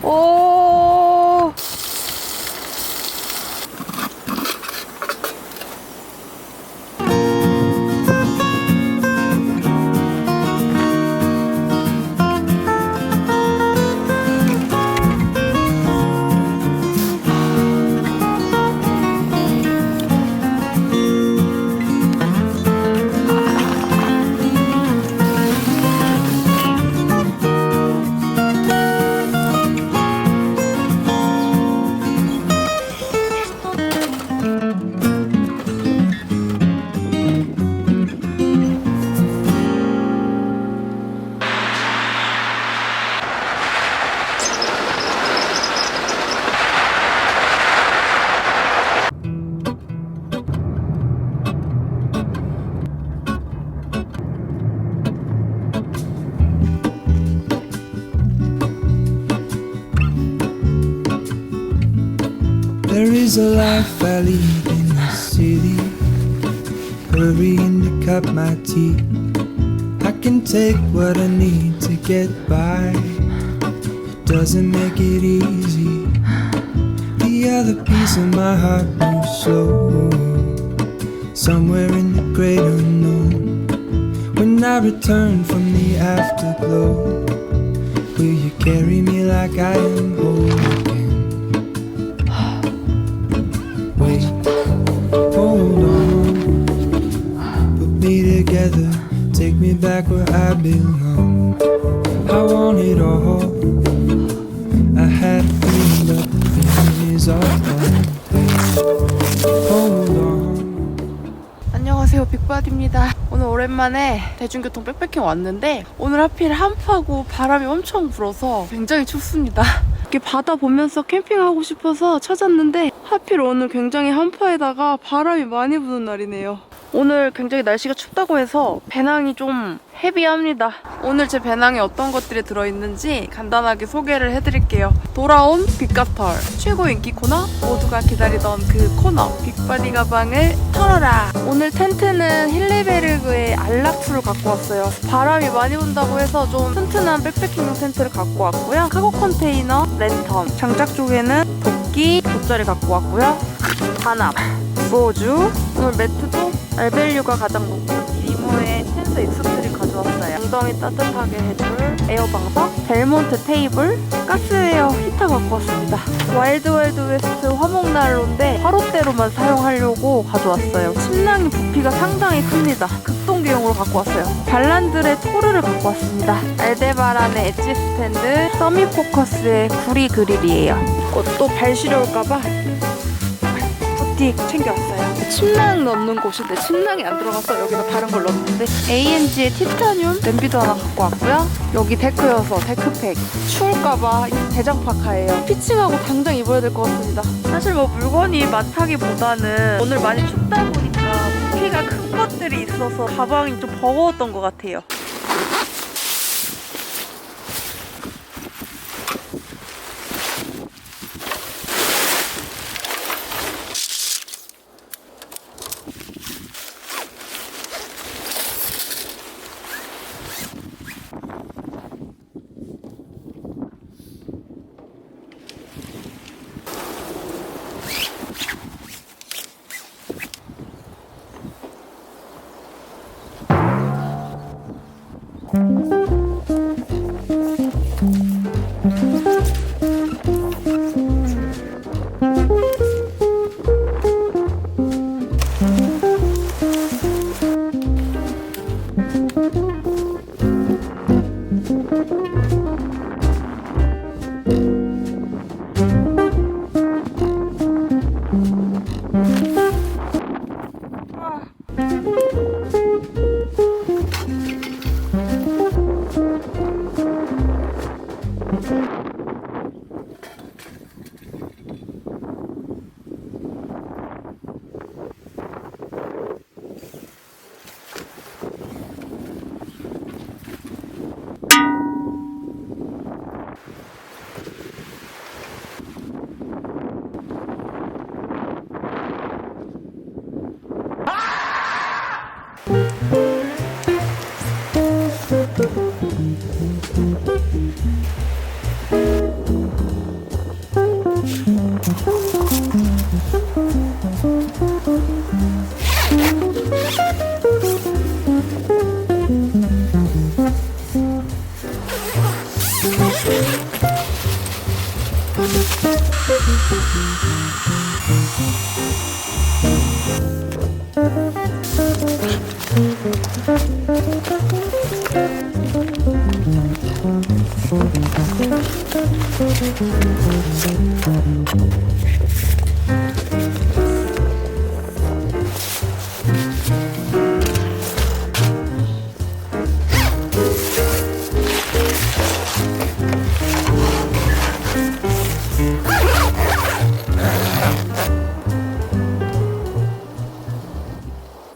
오. There is a life I lead in the city, hurrying to cut my teeth. I can take what I need to get by, it doesn't make it easy. The other piece of my heart moves slow, somewhere in the great unknown. When I return from the afterglow, will you carry me like I am whole again? Wait, hold on, put me together, take me back where I belong. I want it all, I had a feeling but the feeling is all gone. Wait, hold on. 안녕하세요, 빅바디입니다. 오늘 오랜만에 대중교통 백패킹 왔는데 오늘 하필 한파고 바람이 엄청 불어서 굉장히 춥습니다. 이렇게 바다 보면서 캠핑하고 싶어서 찾았는데 하필 오늘 굉장히 한파에다가 바람이 많이 부는 날이네요. 오늘 굉장히 날씨가 춥다고 해서 배낭이 좀 헤비합니다. 오늘 제 배낭에 어떤 것들이 들어있는지 간단하게 소개를 해드릴게요. 돌아온 빅가털, 최고 인기 코너, 모두가 기다리던 그 코너, 빅바디 가방을 털어라. 오늘 텐트는 힐리베르그의 알락스를 갖고 왔어요. 바람이 많이 분다고 해서 좀 튼튼한 백패킹용 텐트를 갖고 왔고요. 카고 컨테이너, 랜턴, 장작 쪽에는 도끼, 돗자리 갖고 왔고요. 단합, 소주, 오늘 매트도 알벨류가 가장 높은 리모의 텐트 익스트리 가져왔어요. 엉덩이 따뜻하게 해줄 에어방석, 델몬트 테이블, 가스웨어 히터 갖고 왔습니다. 와일드 웨스트 화목난로인데 화롯대로만 사용하려고 가져왔어요. 침낭이 부피가 상당히 큽니다. 급동기용으로 갖고 왔어요. 발란드의 토르를 갖고 왔습니다. 알데바란의 엣지 스탠드, 서미포커스의 구리 그릴이에요. 또 발 시려울까봐 부티 챙겨왔어요. 침낭 넣는 곳인데 침낭이 안 들어가서 여기다 다른 걸 넣었는데 ANG의 티타늄 냄비도 하나 갖고 왔고요. 여기 데크여서 데크팩, 추울까봐 대장 파카예요. 피칭하고 당장 입어야 될 것 같습니다. 사실 뭐 물건이 많다기보다는 오늘 많이 춥다 보니까 부피가 큰 것들이 있어서 가방이 좀 버거웠던 것 같아요.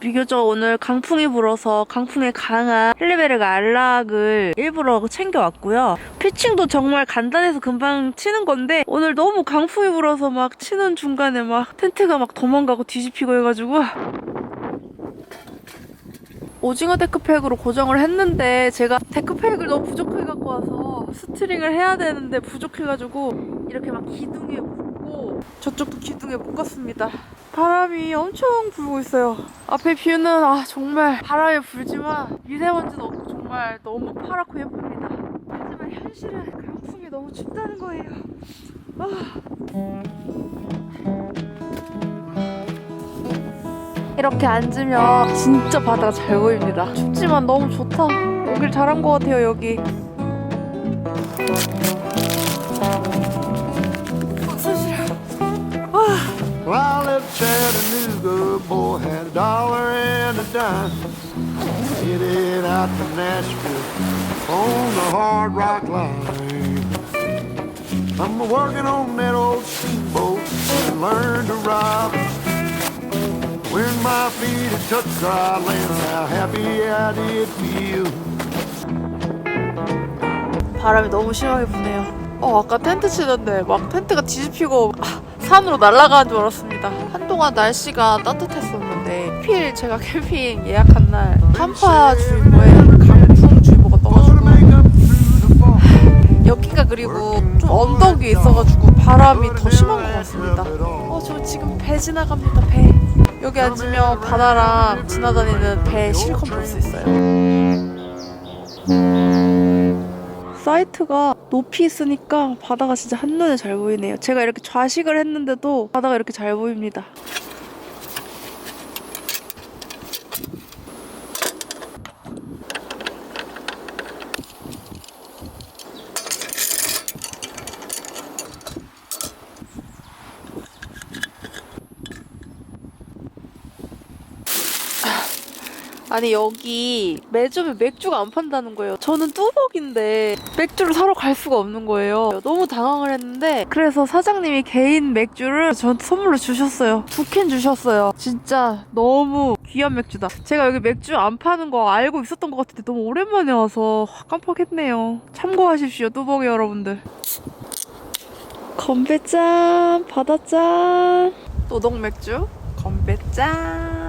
비교적 오늘 강풍이 불어서 강풍에 강한 헬리베르가 알락을 일부러 챙겨왔고요. 피칭도 정말 간단해서 금방 치는 건데 오늘 너무 강풍이 불어서 막 치는 중간에 막 텐트가 막 도망가고 뒤집히고 해가지고 오징어 데크팩으로 고정을 했는데 제가 데크팩을 너무 부족해 갖고 와서 스트링을 해야 되는데 부족해가지고 이렇게 막 기둥에 묶고 저쪽도 기둥에 묶었습니다. 바람이 엄청 불고 있어요. 앞에 뷰는 정말 바람이 불지만 미세먼지도 없고 정말 너무 파랗고 예쁩니다. 하지만 현실은 강풍이 너무 춥다는 거예요. 이렇게 앉으면 진짜 바다가 잘 보입니다. 춥지만 너무 좋다. 오길 잘한 것 같아요, 여기. Well, I left Chattanooga, boy, had $1 and a dime. Headed out to Nashville on the Hard Rock Line. I'm working on that old steamboat and learned to ride. When my feet had touched dry land, how happy I did feel. 바람이 너무 심하게 부네요. 아까 텐트 치던데 막 텐트가 뒤집히고 산으로 날아가는 줄 알았습니다. 한동안 날씨가 따뜻했었는데 하필 제가 캠핑 예약한 날 한파주의보에 강풍주의보가 떠가지고 여기가 그리고 좀 언덕 위에 있어가지고 바람이 더 심한 것 같습니다. 저 지금 배 지나갑니다. 배. 여기 앉으면 바다랑 지나다니는 배 실컷 볼 수 있어요. 사이트가 높이 있으니까 바다가 진짜 한눈에 잘 보이네요. 제가 이렇게 좌식을 했는데도 바다가 이렇게 잘 보입니다. 아니 여기 매점에 맥주가 안 판다는 거예요. 저는 뚜벅인데 맥주를 사러 갈 수가 없는 거예요. 너무 당황을 했는데 그래서 사장님이 개인 맥주를 저한테 선물로 주셨어요. 2캔 주셨어요. 진짜 너무 귀한 맥주다. 제가 여기 맥주 안 파는 거 알고 있었던 것 같은데 너무 오랜만에 와서 깜빡했네요. 참고하십시오, 뚜벅이 여러분들. 건배짠, 바다짠, 노동 맥주, 건배짠.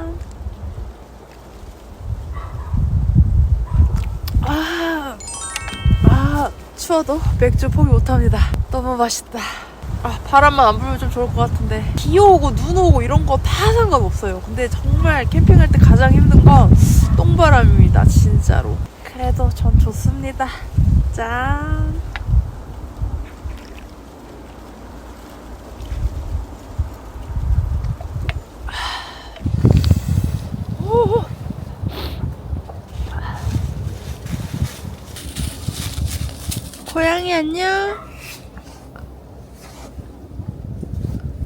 추워도 맥주 포기 못합니다. 너무 맛있다. 바람만 안 불면 좀 좋을 것 같은데 비 오고 눈 오고 이런 거 다 상관없어요. 근데 정말 캠핑할 때 가장 힘든 건 똥바람입니다. 진짜로. 그래도 전 좋습니다. 짠. 고양이 안녕.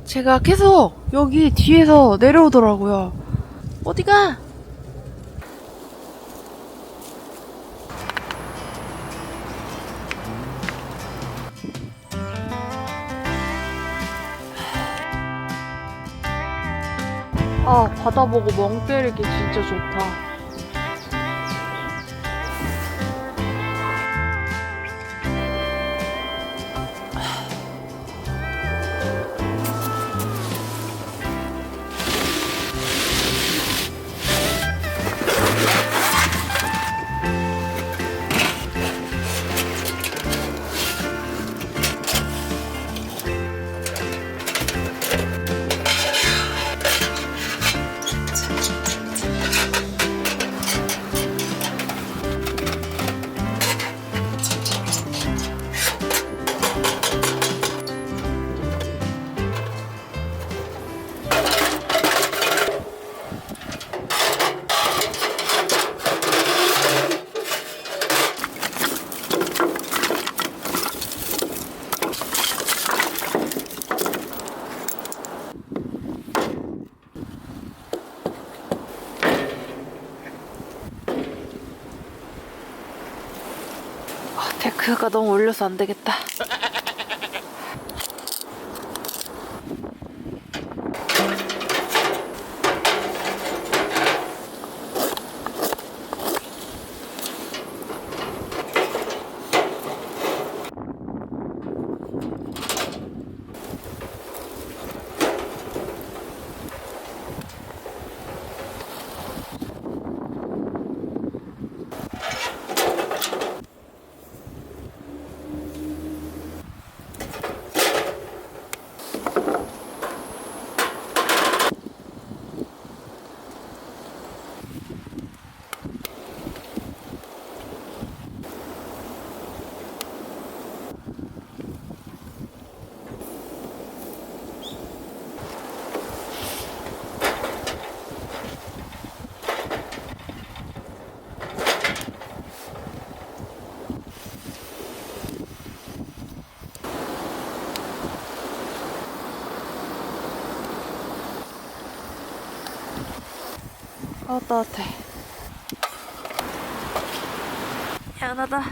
제가 계속 여기 뒤에서 내려오더라고요. 어디가? 바다 보고 멍 때리기 진짜 좋다. 데크가 너무 올려서 안 되겠다. 따뜻해. 미안하다.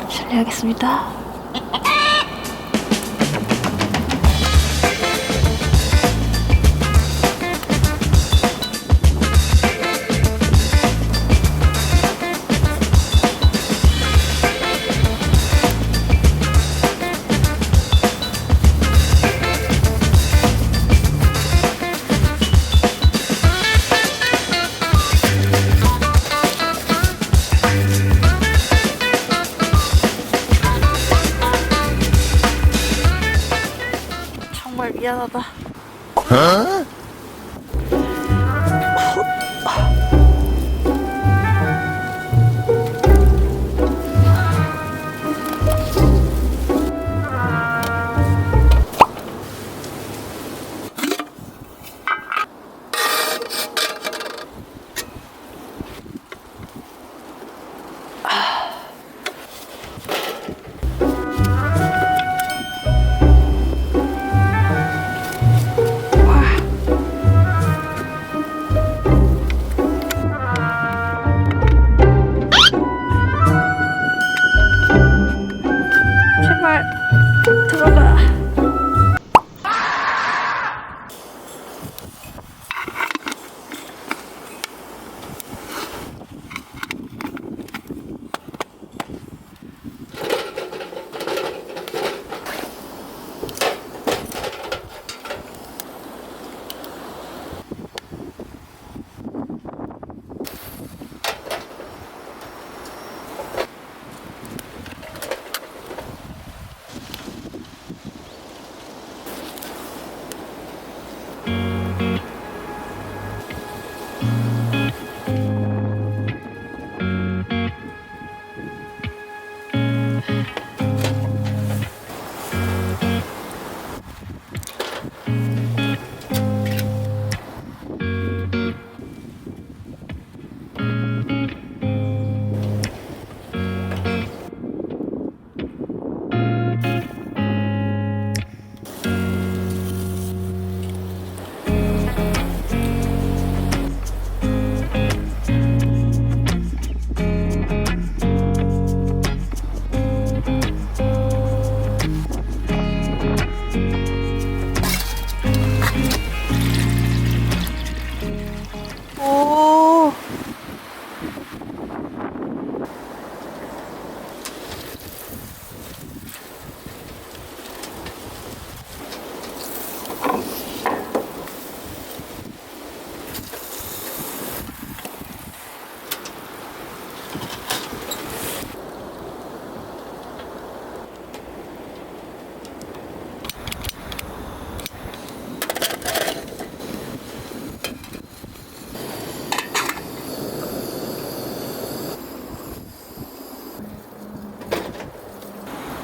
실례하겠습니다. 정말 미안하다. 제발 들어가. 오.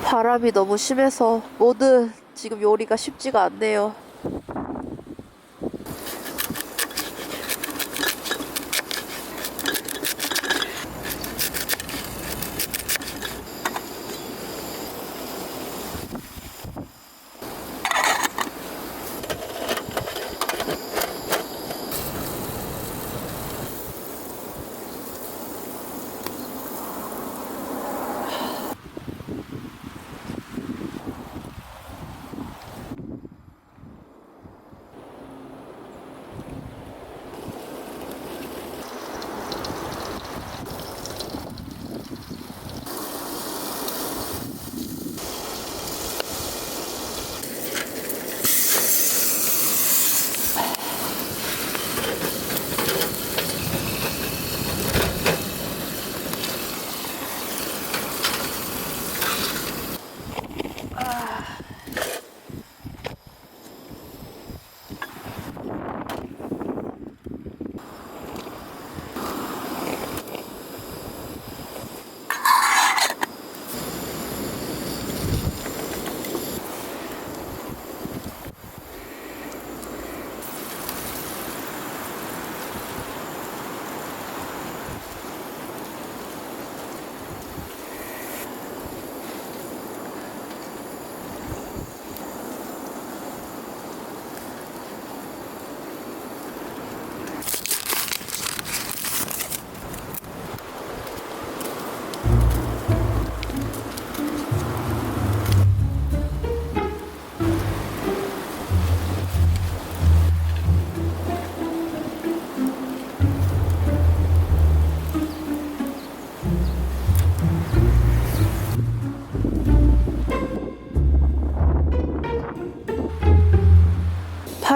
바람이 너무 심해서 뭐든 지금 요리가 쉽지가 않네요.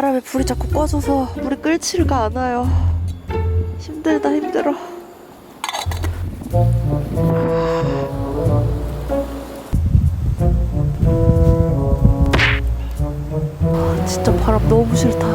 바람에 불이 자꾸 꺼져서 물이 끓지가 않아요. 힘들다 힘들어. 진짜 바람 너무 싫다.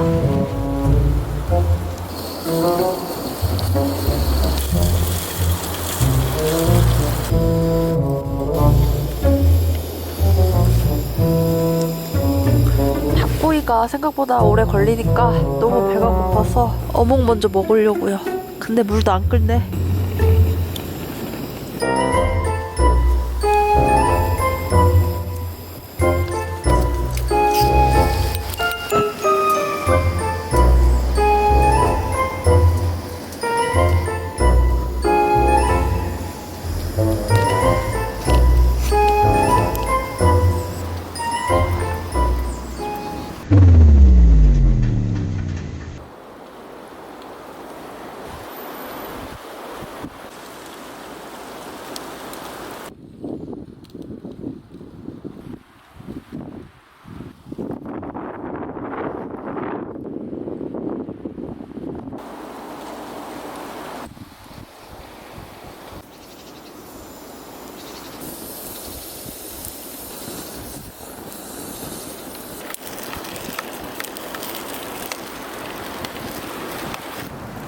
닭구이가 생각보다 오래 걸리니까 너무 배가 고파서 어묵 먼저 먹으려고요. 근데 물도 안 끓네.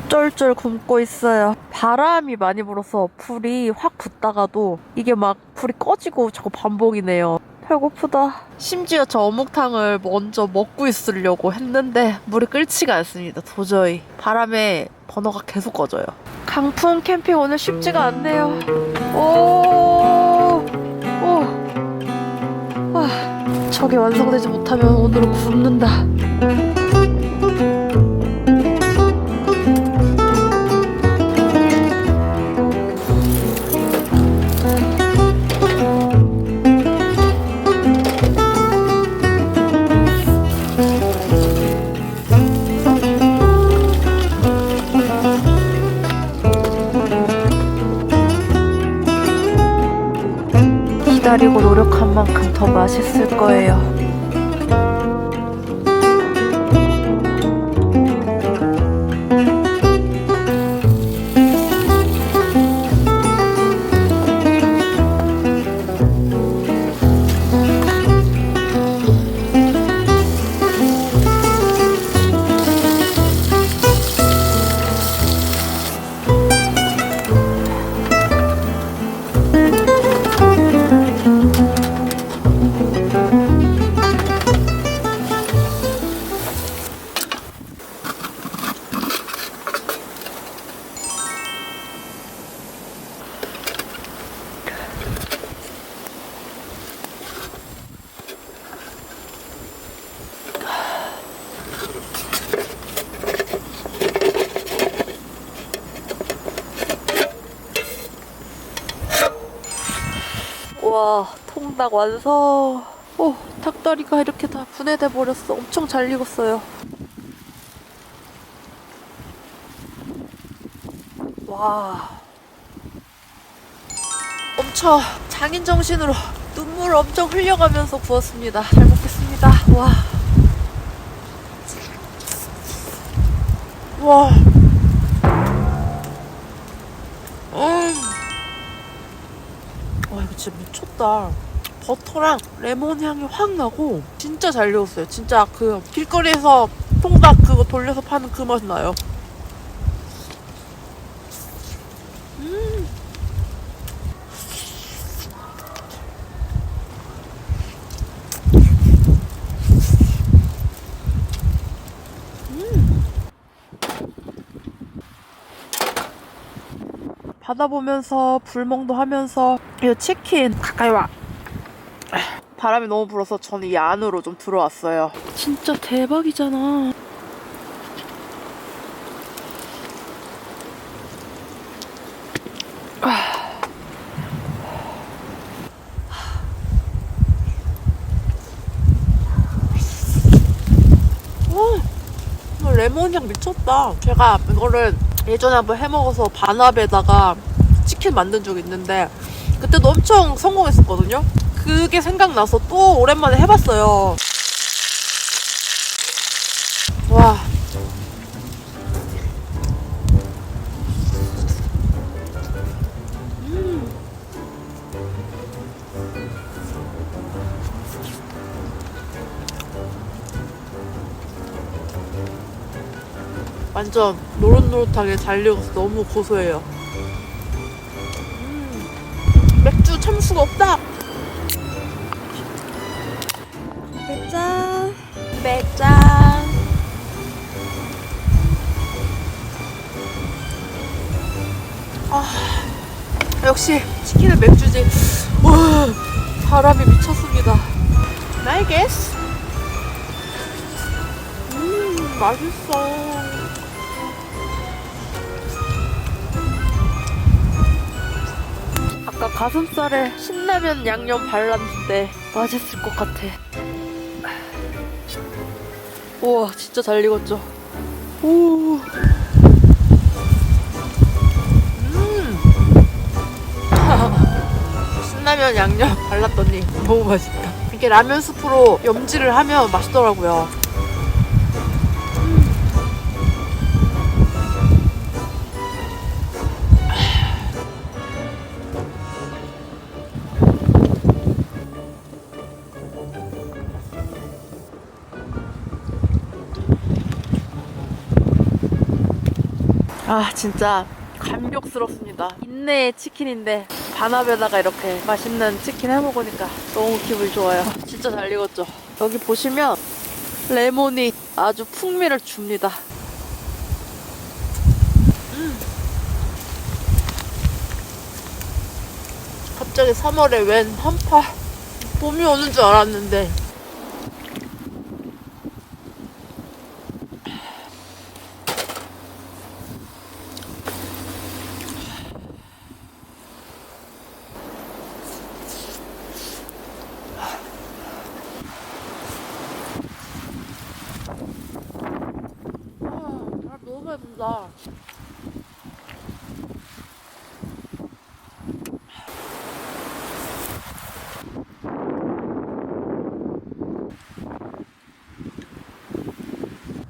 쫄쫄 굶고 있어요. 바람이 많이 불어서 불이 확 붙다가도 이게 막 불이 꺼지고 자꾸 반복이네요. 배고프다. 심지어 저 어묵탕을 먼저 먹고 있으려고 했는데 물이 끓지가 않습니다. 도저히. 바람에 버너가 계속 꺼져요. 강풍 캠핑 오늘 쉽지가 않네요. 오. 저게 완성되지 못하면 오늘은 굶는다. 기다리고 노력한 만큼 더 맛있을 거예요. 와, 통닭 완성. 닭다리가 이렇게 다 분해돼 버렸어. 엄청 잘 익었어요. 와, 엄청 장인 정신으로 눈물 엄청 흘려가면서 구웠습니다. 잘 먹겠습니다. 와. 와, 이거 진짜 미쳤다. 버터랑 레몬 향이 확 나고 진짜 잘 익었어요. 진짜 그 길거리에서 통닭 그거 돌려서 파는 그 맛 나요. 바다 보면서 불멍도 하면서 이 치킨 가까이 와. 바람이 너무 불어서 저는 이 안으로 좀 들어왔어요. 진짜 대박이잖아. 레몬향 미쳤다. 제가 이거를 예전에 한번 해먹어서 반합에다가 치킨 만든 적 있는데 그때도 엄청 성공했었거든요. 그게 생각나서 또 오랜만에 해봤어요. 와. 완전 노릇노릇하게 잘 익어서 너무 고소해요. 맥주 참을 수가 없다. 맥잔, 맥잔. 역시 치킨은 맥주지. 와, 바람이 미쳤습니다. 나이게스. 맛있어. 아까 가슴살에 신라면 양념 발랐는데 맛있을 것 같아. 우와, 진짜 잘 익었죠? 오. 신라면 양념 발랐더니 너무 맛있다. 이렇게 라면 스프로 염지를 하면 맛있더라고요. 아, 진짜 감격스럽습니다. 인내의 치킨인데 반합에다가 이렇게 맛있는 치킨 해먹으니까 너무 기분이 좋아요. 진짜 잘 익었죠? 여기 보시면 레몬이 아주 풍미를 줍니다. 갑자기 3월에 웬 한파. 봄이 오는 줄 알았는데 너무 많이 분다.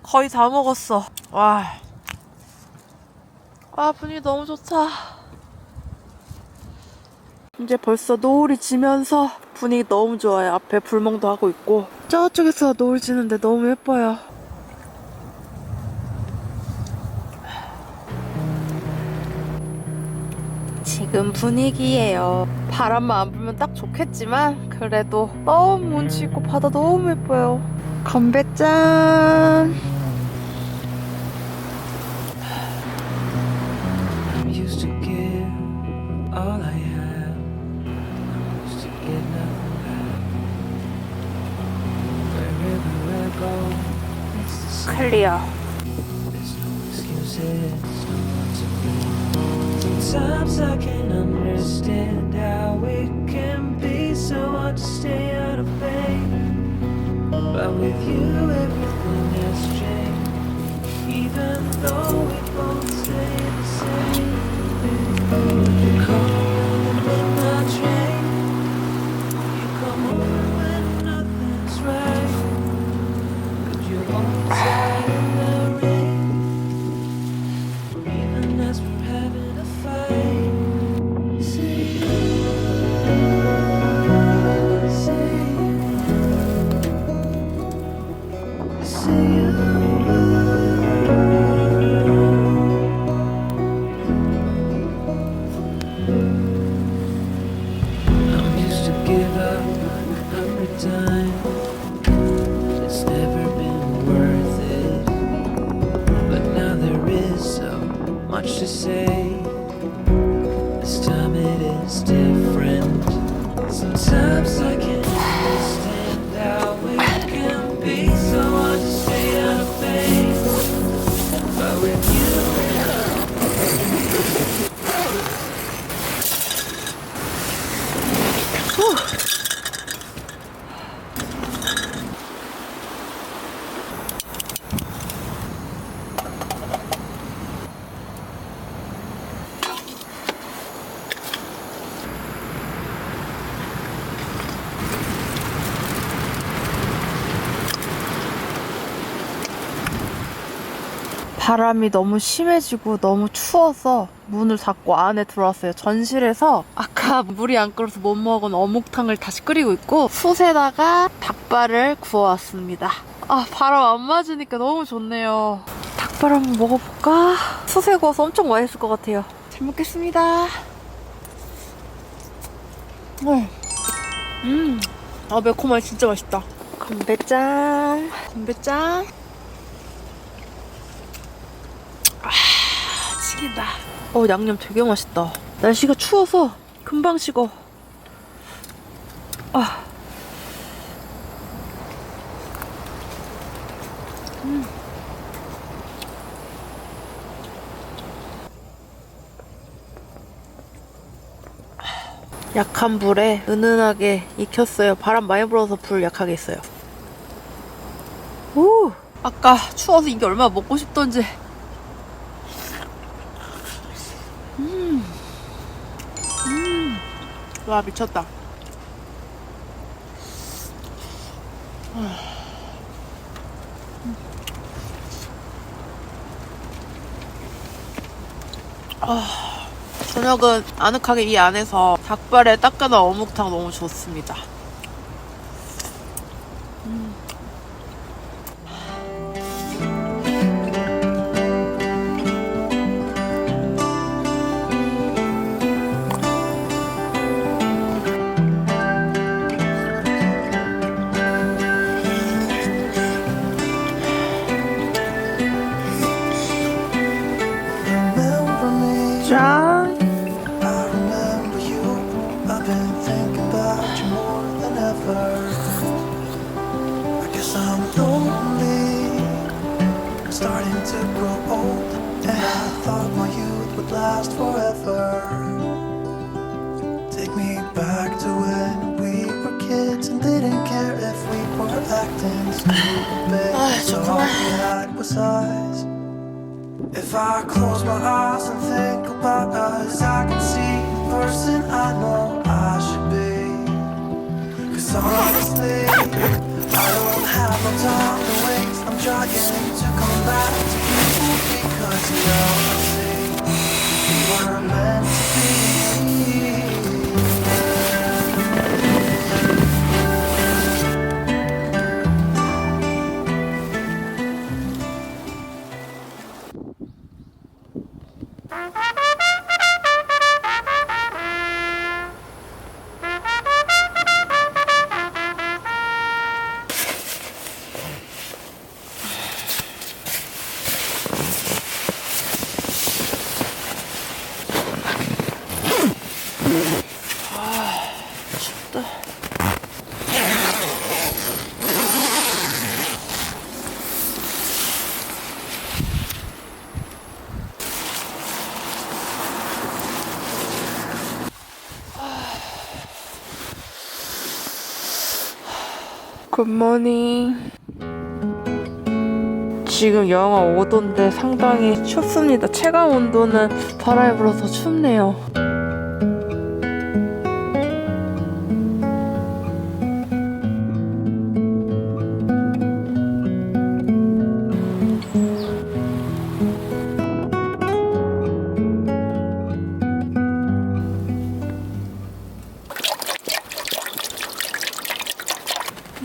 거의 다 먹었어. 와. 아, 분위기 너무 좋다. 이제 벌써 노을이 지면서 분위기 너무 좋아요. 앞에 불멍도 하고 있고 저쪽에서 노을 지는데 너무 예뻐요. 지금 분위기예요. 바람만 안 불면 딱 좋겠지만 그래도 너무 운치 있고 바다 너무 예뻐요. 건배 짠. I'm used to give all I have. I'm used to get nothing back. Wherever I go, it's the same. 클리어. There's no excuses, no one to blame. Sometimes I can understand how it can be so hard to stay out of pain. But with you, everything has changed. Even though we both stay the same. You come on my train. You come over when nothing's right. Could you hold me tight in the rain? Or even as we're having a fight. Say, I'm used to give up 100 times. It's never been worth it. But now there is so much to say. This time it is different. Sometimes I can't understand how it can be so hard to stay out of pain. But with you, 바람이 너무 심해지고 너무 추워서 문을 닫고 안에 들어왔어요. 전실에서 아까 물이 안 끓어서 못 먹은 어묵탕을 다시 끓이고 있고 숯에다가 닭발을 구워왔습니다. 아, 바람 안 맞으니까 너무 좋네요. 닭발 한번 먹어볼까? 숯에 구워서 엄청 맛있을 것 같아요. 잘 먹겠습니다. 아, 매콤하니 진짜 맛있다. 건배짱. 아, 치긴다. 양념 되게 맛있다. 날씨가 추워서 금방 식어. 약한 불에 은은하게 익혔어요. 바람 많이 불어서 불 약하게 했어요. 오! 아까 추워서 이게 얼마나 먹고 싶던지. 와, 미쳤다. 저녁은 아늑하게 이 안에서 닭발에 따끈한 어묵탕 너무 좋습니다. 짠! I remember you. I've been thinking about you more than ever. I guess I'm lonely, starting to grow old, and I thought my youth would last forever. Take me back to when we were kids and didn't care if we were acting stupid. All we had was eyes. If I close my eyes and think about us, I can see the person I know I should be. 'Cause honestly, I don't have no time to waste. I'm trying to come back to you because now I see we were meant to be. 춥다. 굿모닝. 지금 영하 5도인데 상당히 춥습니다. 체감 온도는 바람이 불어서 춥네요.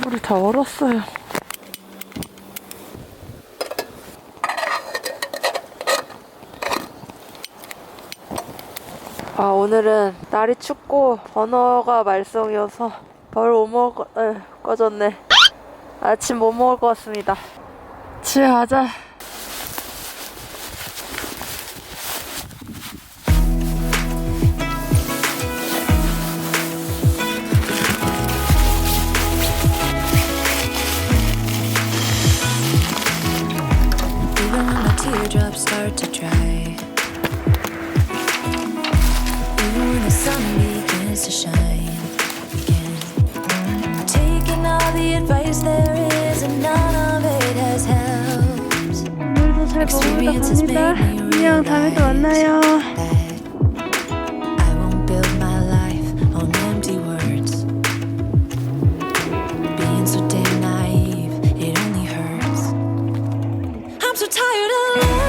물이 다 얼었어요. 오늘은 날이 춥고 번호가 말썽이어서 별 못 먹을 꺼졌네. 아침 못 먹을 것 같습니다. 집에 가자. Even when my teardrops start to dry, even when the sun begins to shine again, taking all the advice there is and none of it has helped. 오늘도 잘 먹으다 갑니다. 안녕, 다음에 또 만나요. That I won't build my life on empty words. Being so damn naive, it only hurts. I'm so tired of